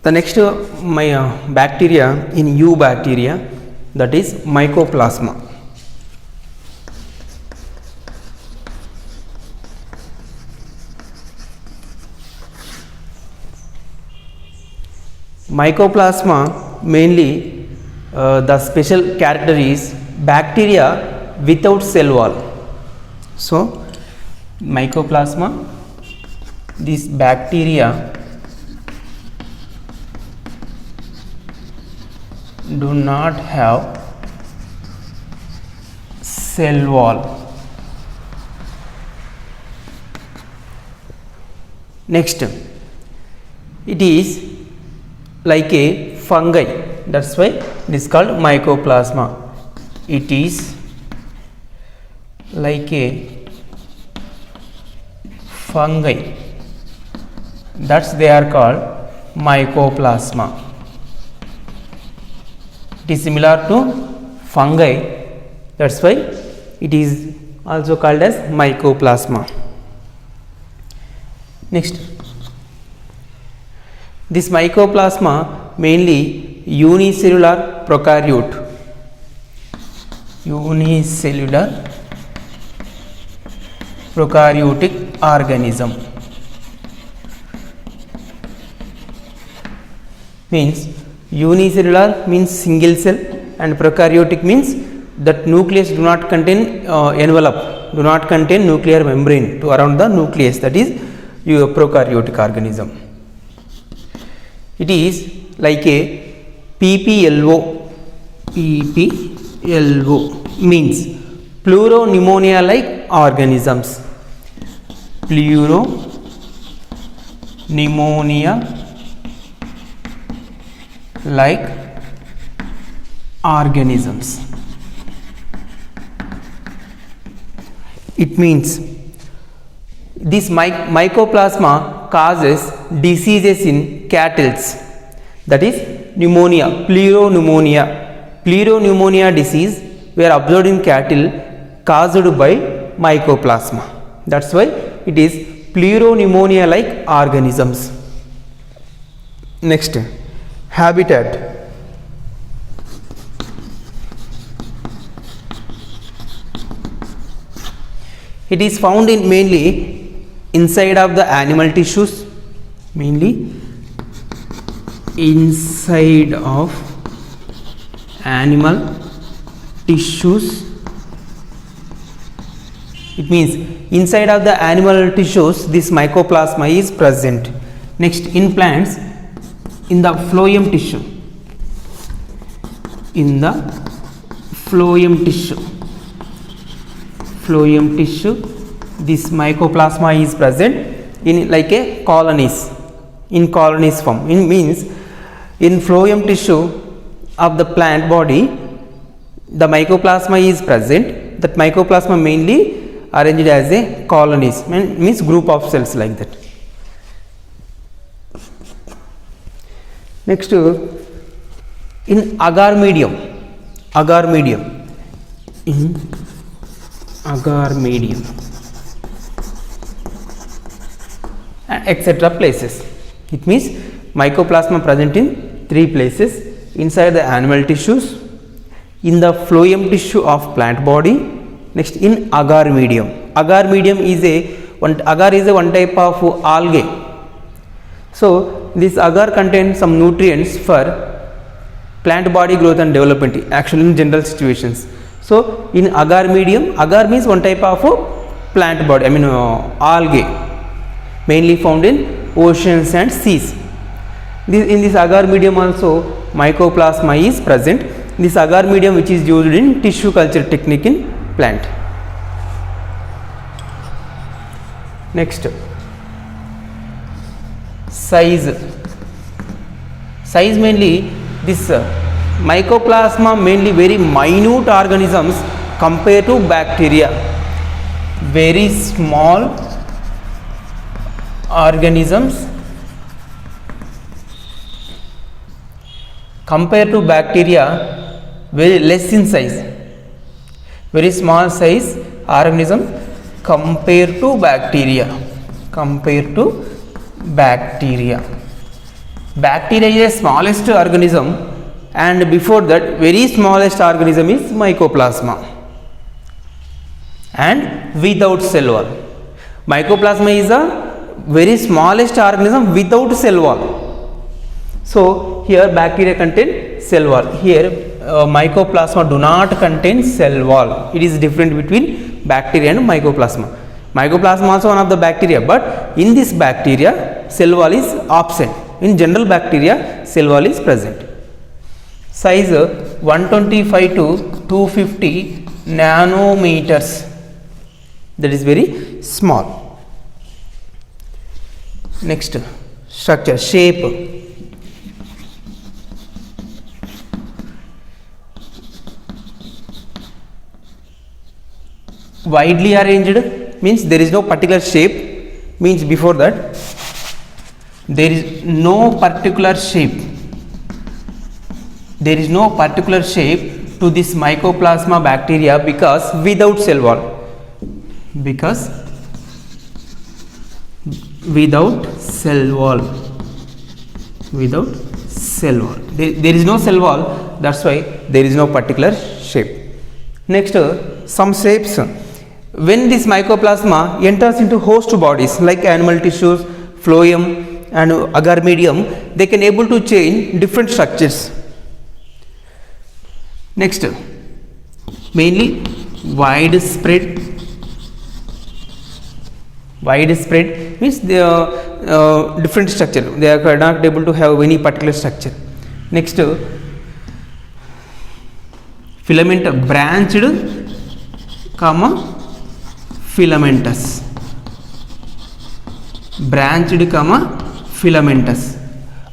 The next bacteria in eubacteria, that is Mycoplasma. Mycoplasma mainly the special character is bacteria without cell wall. So Mycoplasma, this bacteria do not have cell wall. Next, it is like a fungi, that's why it is called Mycoplasma. It is like a fungi, that's they are called Mycoplasma. It is similar to fungi, that's why it is also called as Mycoplasma. Next, this Mycoplasma mainly unicellular prokaryote, unicellular prokaryotic organism, means unicellular means single cell and prokaryotic means that nucleus do not contain envelope, do not contain nuclear membrane to around the nucleus, that is your prokaryotic organism. It is like a PPLO, PPLO means pleuropneumonia like organisms, pleuropneumonia like organisms. It means this Mycoplasma causes diseases in cattle, that is pneumonia, pleuropneumonia disease were observed in cattle caused by Mycoplasma, that's why it is pleuropneumonia like organisms. Next, habitat. It is found in mainly inside of the animal tissues, mainly inside of animal tissues. It means inside of the animal tissues this Mycoplasma is present. Next, in plants, in the phloem tissue, in the phloem tissue this Mycoplasma is present in like a colonies, in colonies form. It means in phloem tissue of the plant body the Mycoplasma is present. That Mycoplasma mainly arranged as a colonies, means group of cells like that. Next, in agar medium, in agar medium etc. places. It means Mycoplasma present in 3 places: inside the animal tissues, in the phloem tissue of plant body, next in agar medium. Agar medium is agar is a one type of algae. So this agar contains some nutrients for plant body growth and development, actually in general situations. So in agar medium, agar means one type of plant body, algae, mainly found in oceans and seas. In this agar medium also Mycoplasma is present. This agar medium which is used in tissue culture technique in plant. Next, size mainly this Mycoplasma mainly very minute organisms compared to bacteria, very small organisms compared to bacteria, very less in size, very small size organism compared to bacteria. Bacteria is the smallest organism, and before that very smallest organism is mycoplasma, and without cell wall. Mycoplasma is the very smallest organism without cell wall. So here bacteria contain cell wall. Here mycoplasma do not contain cell wall. It is different between bacteria and mycoplasma. Mycoplasma also one of the bacteria, but in this bacteria cell wall is absent. In general bacteria cell wall is present. Size 125 to 250 nanometers. That is very small. Next, structure, shape. Widely arranged means there is no particular shape, means before that there is no particular shape. There is no particular shape to this mycoplasma bacteria because without cell wall. Because without cell wall. Without cell wall. There is no cell wall, that's why there is no particular shape. Next, some shapes. When this mycoplasma enters into host bodies like animal tissues, phloem and agar medium, they can able to change different structures. Next, mainly widespread means they are different structure. They are not able to have any particular structure. Next, filament branched, comma filamentous. Branched, comma filamentous.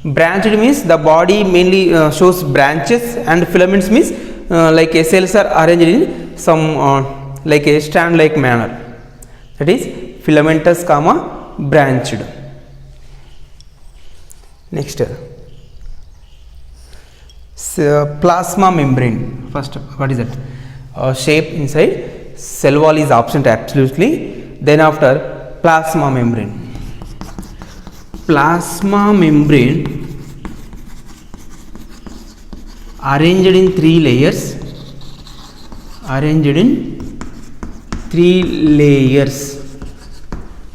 Branched means the body mainly shows branches, and filaments means like a cells are arranged in some like a strand like manner. That is filamentous, comma branched. Next, plasma membrane. First, what is that? Shape inside. Cell wall is absent absolutely. Then after, plasma membrane. Plasma membrane arranged in 3 layers. Arranged in 3 layers.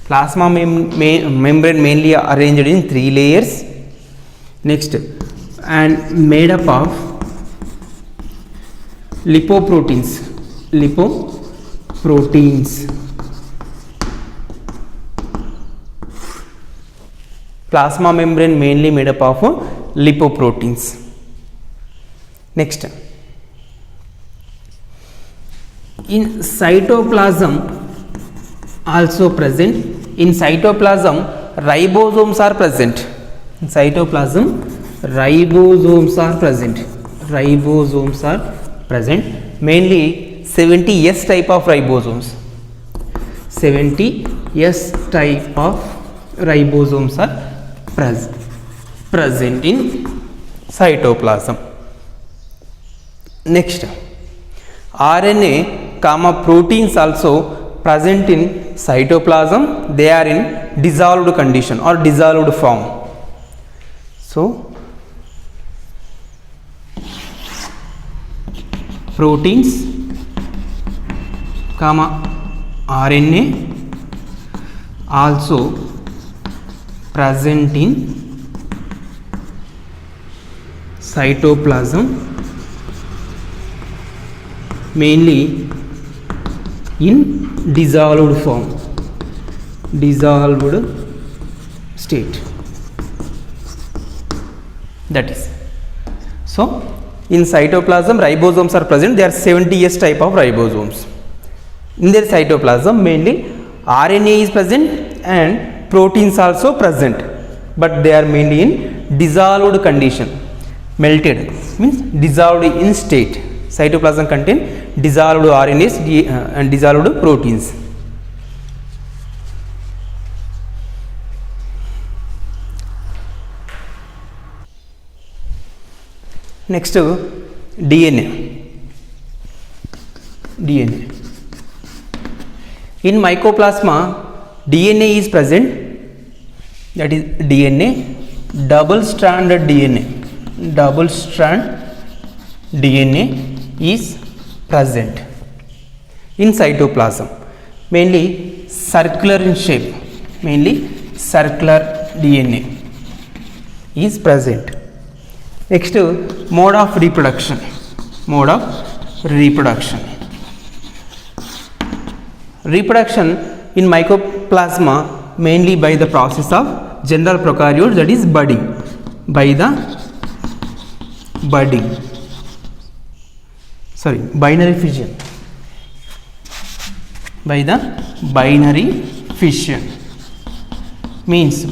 Plasma membrane mainly arranged in 3 layers. Next, and made up of lipoproteins. Plasma membrane mainly made up of lipoproteins. Next, in cytoplasm also present. In cytoplasm ribosomes are present. In cytoplasm ribosomes are present. Ribosomes are present. Mainly 70S type of ribosomes. 70S type of ribosomes are present in cytoplasm. Next, RNA, comma proteins also present in cytoplasm. They are in dissolved condition or dissolved form. So, proteins, comma RNA also present in cytoplasm, mainly in dissolved form, dissolved state. That is, so in cytoplasm ribosomes are present. There are 70S type of ribosomes. In their cytoplasm mainly RNA is present and proteins also present, but they are mainly in dissolved condition. Melted means dissolved in state. Cytoplasm contain dissolved RNAs and dissolved proteins. Next, DNA. In mycoplasma DNA is present, that is DNA double stranded DNA, double strand DNA is present in cytoplasm, mainly circular in shape, mainly circular DNA is present. Next, mode of reproduction, mode of reproduction. Reproduction in mycoplasma mainly by the process of general prokaryotes, that is budding, by the budding, sorry, binary fission, by the binary fission, means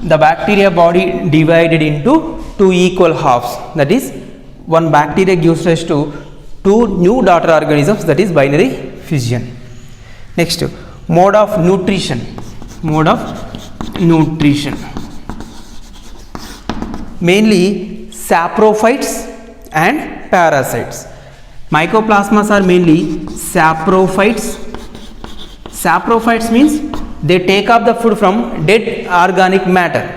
the bacteria body divided into two equal halves, that is one bacteria gives rise to two new daughter organisms, that is binary fission. Next, mode of nutrition, mode of nutrition, mainly saprophytes and parasites. Mycoplasmas are mainly saprophytes. Saprophytes means they take up the food from dead organic matter,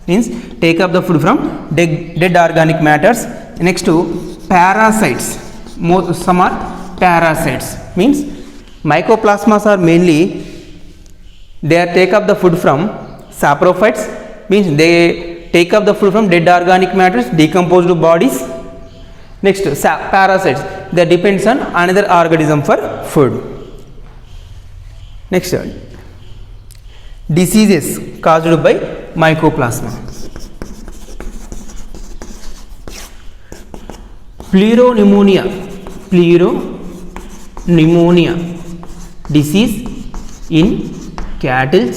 means take up the food from dead organic matters. Next to parasites, some are parasites, means mycoplasmas are mainly they take up the food from saprophytes, means they take up the food from dead organic matters, decomposed bodies. Next, parasites, they depends on another organism for food. Next, diseases caused by mycoplasma. Pleuropneumonia, pleuropneumonia disease in cattle.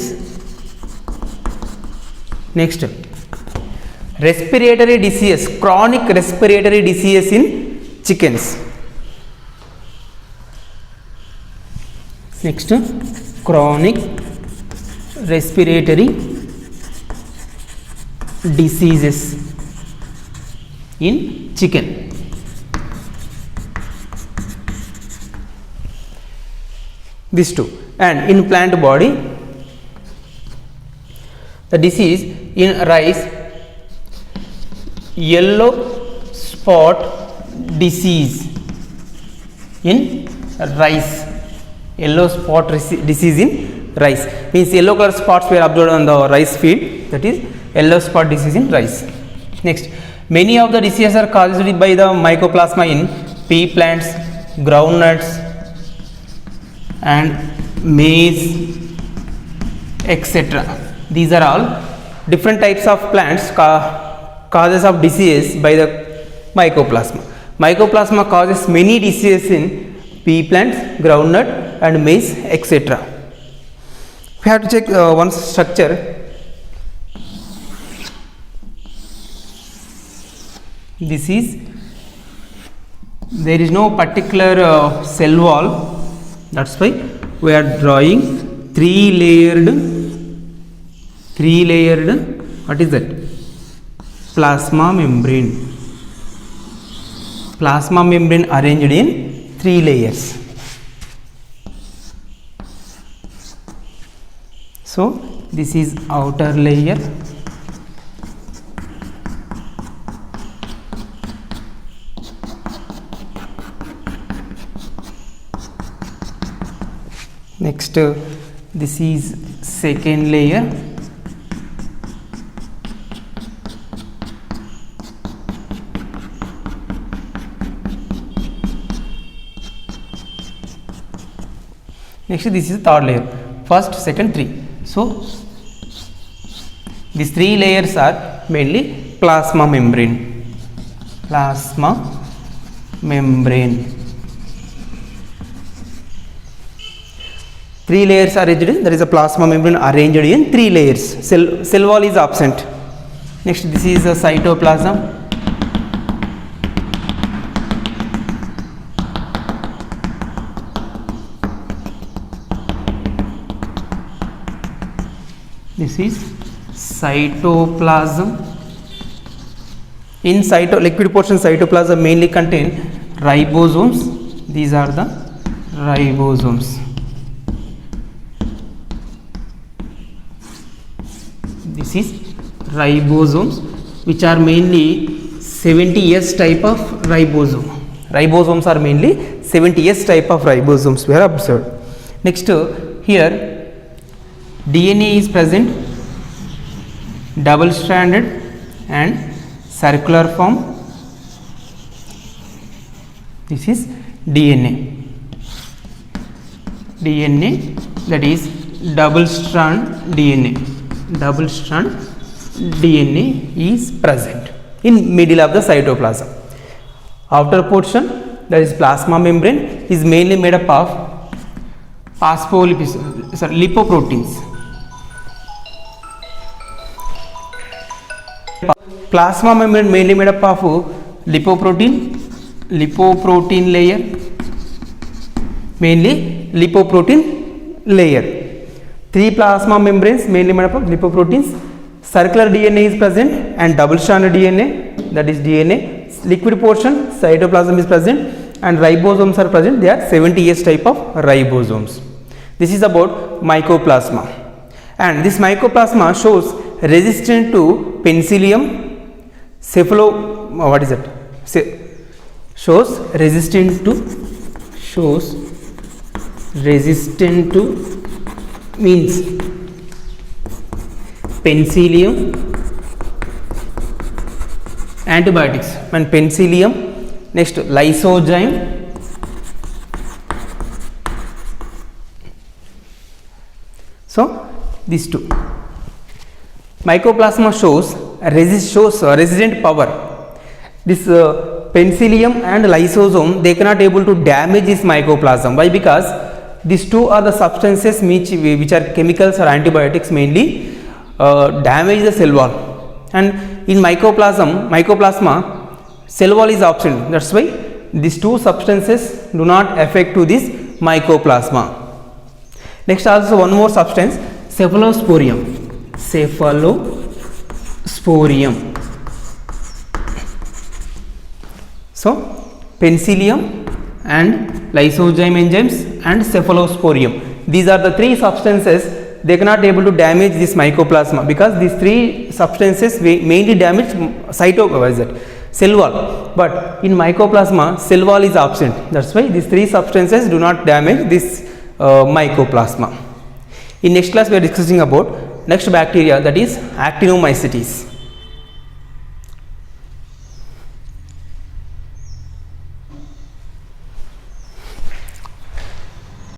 Next, respiratory disease, chronic respiratory disease in chickens. Next, chronic respiratory diseases in chicken. These two. And in plant body, the disease in rice, yellow spot disease in rice, yellow spot disease in rice, means yellow color spots were observed on the rice field, that is yellow spot disease in rice. Next, many of the diseases are caused by the mycoplasma in pea plants, groundnuts and maize, etc. These are all different types of plants causes of disease by the mycoplasma. Mycoplasma causes many diseases in pea plants, groundnut and maize, etc. We have to check one structure. This is, there is no particular cell wall, that's why we are drawing three layered, what is that? Plasma membrane. Plasma membrane arranged in three layers. So this is outer layer, next this is second layer, next this is third layer, first, second, three. So these three layers are mainly plasma membrane, plasma membrane. Three layers are arranged, there is a plasma membrane arranged in three layers. Cell wall is absent. Next, this is a cytoplasm. This is cytoplasm. In liquid portion cytoplasm mainly contain ribosomes. These are the ribosomes. This is ribosomes, which are mainly 70S type of ribosome. Ribosomes are mainly 70S type of ribosomes we have observed. Next, here DNA is present, double stranded and circular form. This is DNA. DNA, that is double strand DNA. Double strand DNA is present in middle of the cytoplasm. Outer portion, that is plasma membrane, is mainly made up of lipoproteins. Plasma membrane mainly made up of lipoprotein layer, mainly lipoprotein layer. 3 plasma membranes mainly made up of lipoproteins. Circular DNA is present and double stranded DNA, that is DNA. Liquid portion, cytoplasm is present and ribosomes are present. They are 70S type of ribosomes. This is about mycoplasma, and this mycoplasma shows resistant to penicillium, shows resistant to means penicillium antibiotics and penicillium. Next, lysozyme, so these two. Mycoplasma shows resistant power. This penicillium and lysosome, they cannot able to damage this mycoplasm. Why? Because these two are the substances which are chemicals or antibiotics mainly damage the cell wall, and in mycoplasma cell wall is absent. That's why these two substances do not affect to this mycoplasma. Next, also one more substance, cephalosporium. So penicillium and lysozyme enzymes and cephalosporium, these are the 3 substances. They cannot able to damage this mycoplasma because these 3 substances mainly damage cell wall, but in mycoplasma cell wall is absent. That's why these 3 substances do not damage this mycoplasma. In next class we are discussing about next bacteria, that is actinomycetes.